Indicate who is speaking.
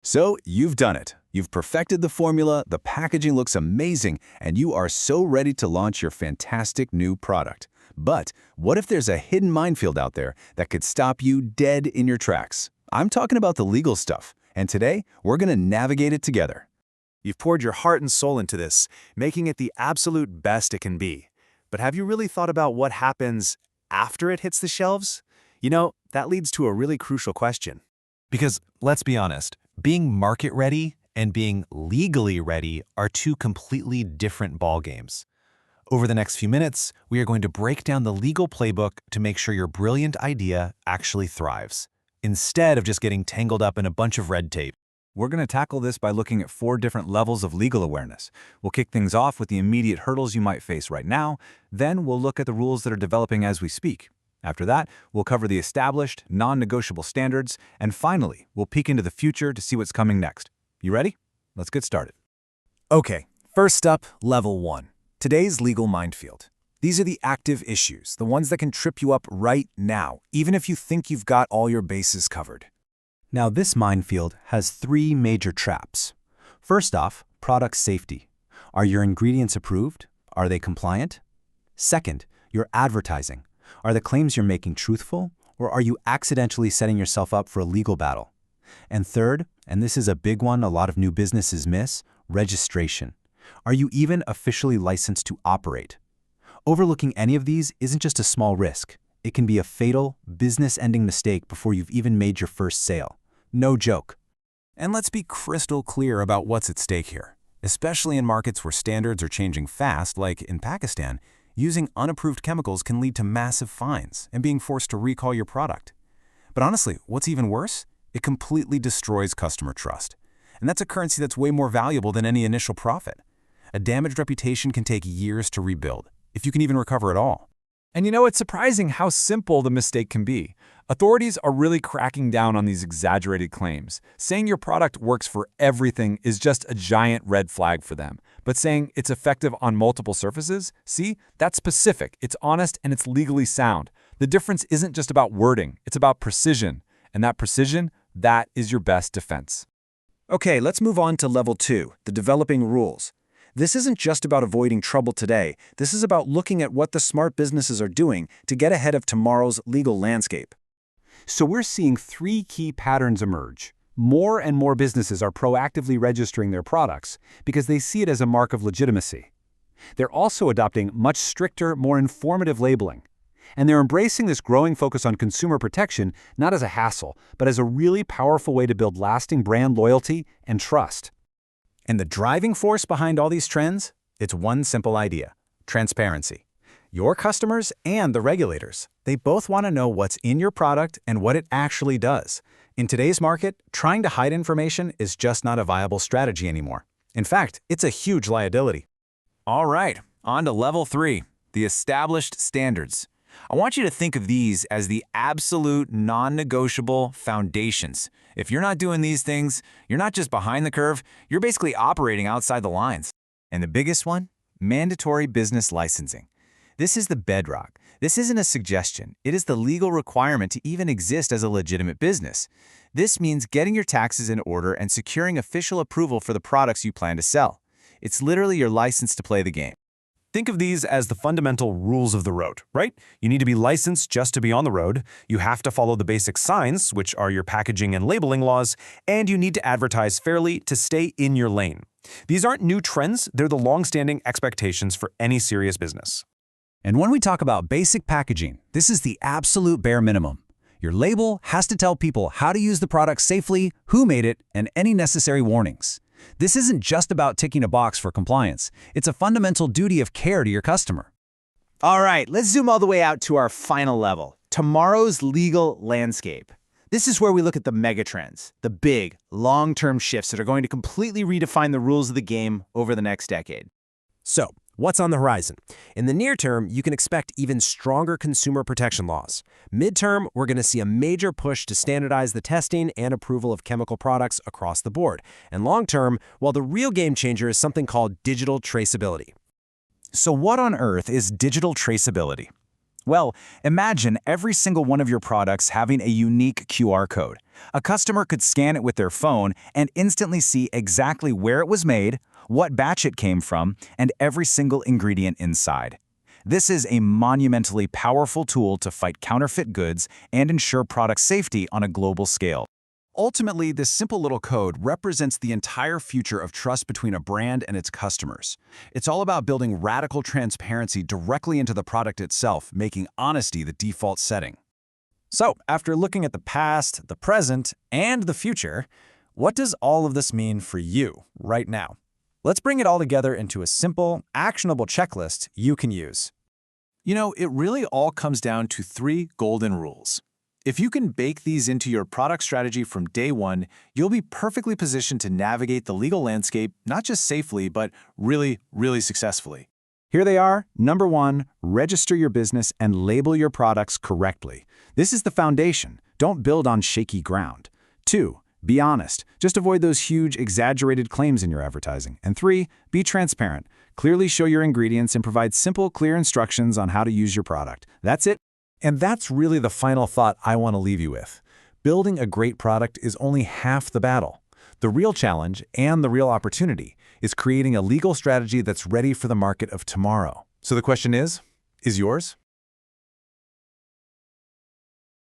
Speaker 1: So you've done it. You've perfected the formula, the packaging looks amazing, and you are so ready to launch your fantastic new product. But what if there's a hidden minefield out there that could stop you dead in your tracks? I'm talking about the legal stuff, and today we're going to navigate it together.
Speaker 2: You've poured your heart and soul into this, making it the absolute best it can be. But have you really thought about what happens after it hits the shelves? That leads to a really crucial question.
Speaker 3: Because let's be honest, being market ready and being legally ready are two completely different ballgames. Over the next few minutes, we are going to break down the legal playbook to make sure your brilliant idea actually thrives, instead of just getting tangled up in a bunch of red tape.
Speaker 4: We're going to tackle this by looking at 4 different levels of legal awareness. We'll kick things off with the immediate hurdles you might face right now, then we'll look at the rules that are developing as we speak. After that, we'll cover the established, non-negotiable standards, and finally, we'll peek into the future to see what's coming next. You ready? Let's get started.
Speaker 2: Okay, first up, level 1. Today's legal minefield. These are the active issues, the ones that can trip you up right now, even if you think you've got all your bases covered.
Speaker 5: Now, this minefield has 3 major traps. First off, product safety. Are your ingredients approved? Are they compliant? Second, your advertising. Are the claims you're making truthful, or are you accidentally setting yourself up for a legal battle? And third, and this is a big one a lot of new businesses miss, registration. Are you even officially licensed to operate? Overlooking any of these isn't just a small risk. It can be a fatal, business-ending mistake before you've even made your first sale. No joke.
Speaker 3: And let's be crystal clear about what's at stake here. Especially in markets where standards are changing fast, like in Pakistan, using unapproved chemicals can lead to massive fines and being forced to recall your product. But honestly, what's even worse? It completely destroys customer trust. And that's a currency that's way more valuable than any initial profit. A damaged reputation can take years to rebuild, if you can even recover at all.
Speaker 6: And it's surprising how simple the mistake can be. Authorities are really cracking down on these exaggerated claims. Saying your product works for everything is just a giant red flag for them. But saying it's effective on multiple surfaces, see, that's specific, it's honest, and it's legally sound. The difference isn't just about wording, it's about precision. And that precision, that is your best defense.
Speaker 2: Okay, let's move on to level 2, the developing rules. This isn't just about avoiding trouble today. This is about looking at what the smart businesses are doing to get ahead of tomorrow's legal landscape.
Speaker 5: So we're seeing 3 key patterns emerge. More and more businesses are proactively registering their products because they see it as a mark of legitimacy. They're also adopting much stricter, more informative labeling. And they're embracing this growing focus on consumer protection not as a hassle, but as a really powerful way to build lasting brand loyalty and trust.
Speaker 3: And the driving force behind all these trends? It's one simple idea: transparency. Your customers and the regulators, they both want to know what's in your product and what it actually does. In today's market, trying to hide information is just not a viable strategy anymore. In fact, it's a huge liability.
Speaker 4: All right, on to level 3, the established standards. I want you to think of these as the absolute non-negotiable foundations. If you're not doing these things, you're not just behind the curve, you're basically operating outside the lines. And the biggest one? Mandatory business licensing. This is the bedrock. This isn't a suggestion. It is the legal requirement to even exist as a legitimate business. This means getting your taxes in order and securing official approval for the products you plan to sell. It's literally your license to play the game.
Speaker 3: Think of these as the fundamental rules of the road, right? You need to be licensed just to be on the road, you have to follow the basic signs, which are your packaging and labeling laws, and you need to advertise fairly to stay in your lane. These aren't new trends, they're the long-standing expectations for any serious business.
Speaker 5: And when we talk about basic packaging, this is the absolute bare minimum. Your label has to tell people how to use the product safely, who made it, and any necessary warnings. This isn't just about ticking a box for compliance. It's a fundamental duty of care to your customer.
Speaker 7: All right, let's zoom all the way out to our final level, tomorrow's legal landscape. This is where we look at the megatrends, the big, long-term shifts that are going to completely redefine the rules of the game over the next decade.
Speaker 8: So, what's on the horizon? In the near term, you can expect even stronger consumer protection laws. Midterm, we're going to see a major push to standardize the testing and approval of chemical products across the board. And long term, well, the real game changer is something called digital traceability.
Speaker 3: So what on earth is digital traceability?
Speaker 4: Well, imagine every single one of your products having a unique QR code. A customer could scan it with their phone and instantly see exactly where it was made, what batch it came from, and every single ingredient inside. This is a monumentally powerful tool to fight counterfeit goods and ensure product safety on a global scale.
Speaker 1: Ultimately, this simple little code represents the entire future of trust between a brand and its customers. It's all about building radical transparency directly into the product itself, making honesty the default setting.
Speaker 2: So, after looking at the past, the present, and the future, what does all of this mean for you right now? Let's bring it all together into a simple, actionable checklist you can use.
Speaker 1: You know, it really all comes down to 3 golden rules. If you can bake these into your product strategy from day one, you'll be perfectly positioned to navigate the legal landscape not just safely, but really, really successfully.
Speaker 2: Here they are. Number 1, register your business and label your products correctly. This is the foundation. Don't build on shaky ground. 2, be honest. Just avoid those huge, exaggerated claims in your advertising. And 3, be transparent. Clearly show your ingredients and provide simple, clear instructions on how to use your product. That's it.
Speaker 3: And that's really the final thought I want to leave you with. Building a great product is only half the battle. The real challenge and the real opportunity is creating a legal strategy that's ready for the market of tomorrow. So the question is yours?